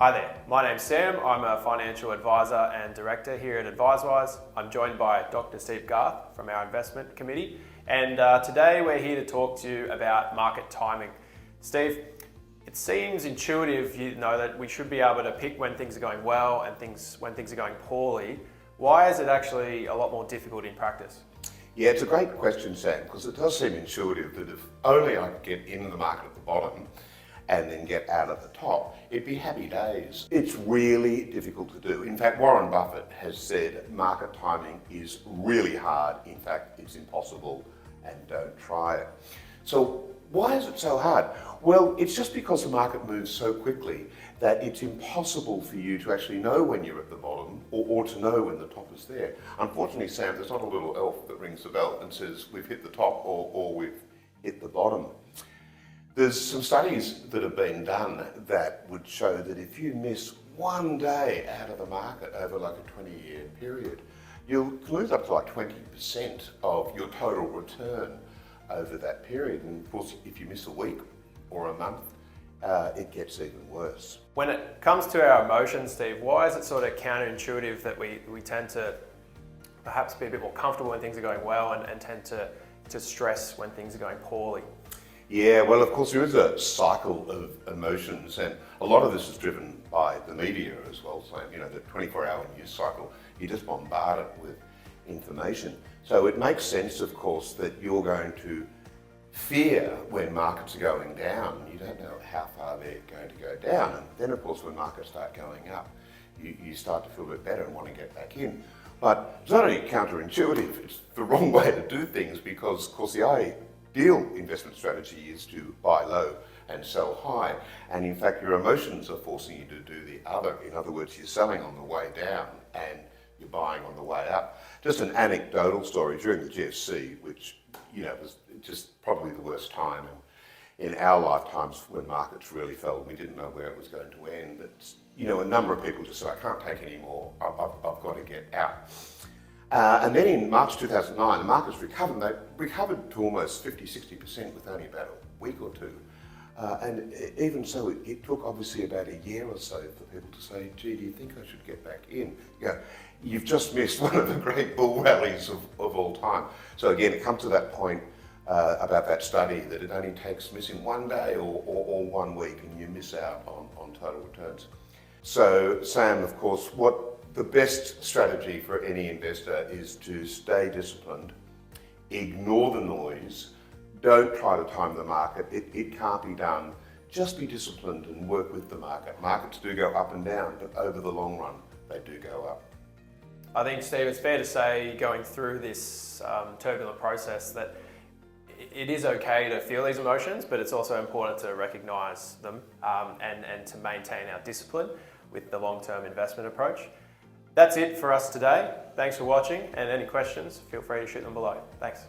Hi there, my name's Sam. I'm a financial advisor and director here at AdviseWise. I'm joined by Dr. Steve Garth from our investment committee, and today we're here to talk to you about market timing. Steve, it seems intuitive, that we should be able to pick when things are going well and when things are going poorly. Why is it actually a lot more difficult in practice? Yeah, it's a great question, Sam, because it does seem intuitive that if only I could get in the market at the bottom and then get out at the top, it'd be happy days. It's really difficult to do. In fact, Warren Buffett has said market timing is really hard. In fact, it's impossible, and don't try it. So why is it so hard? Well, it's just because the market moves so quickly that it's impossible for you to actually know when you're at the bottom or to know when the top is there. Unfortunately, Sam, there's not a little elf that rings the bell and says we've hit the top or we've hit the bottom. There's some studies that have been done that would show that if you miss one day out of the market over like a 20-year period, you'll lose up to like 20% of your total return over that period. And of course, if you miss a week or a month, it gets even worse. When it comes to our emotions, Steve, why is it sort of counterintuitive that we tend to perhaps be a bit more comfortable when things are going well and tend to stress when things are going poorly? Yeah, well, of course, there is a cycle of emotions, and a lot of this is driven by the media as well. So, the 24-hour news cycle, you just bombard it with information. So it makes sense, of course, that you're going to fear when markets are going down. You don't know how far they're going to go down. And then, of course, when markets start going up, you start to feel a bit better and want to get back in. But it's not only counterintuitive, it's the wrong way to do things because, of course, the ideal investment strategy is to buy low and sell high. And in fact, your emotions are forcing you to do the other. In other words, you're selling on the way down and you're buying on the way up. Just an anecdotal story during the GFC, which, was just probably the worst time in our lifetimes when markets really fell and we didn't know where it was going to end. But, a number of people just said, I can't take any more, I've got to get out. And then in March 2009, the markets recovered, and they recovered to almost 50-60% with only about a week or two. And even so, it took obviously about a year or so for people to say, gee, do you think I should get back in? You've just missed one of the great bull rallies of all time. So again, it comes to that point about that study that it only takes missing one day or 1 week and you miss out on total returns. So Sam, of course, the best strategy for any investor is to stay disciplined, ignore the noise, don't try to time the market. It can't be done. Just be disciplined and work with the market. Markets do go up and down, but over the long run, they do go up. I think, Steve, it's fair to say, going through this turbulent process, that it is okay to feel these emotions, but it's also important to recognise them and to maintain our discipline with the long-term investment approach. That's it for us today. Thanks for watching, and any questions, feel free to shoot them below. Thanks.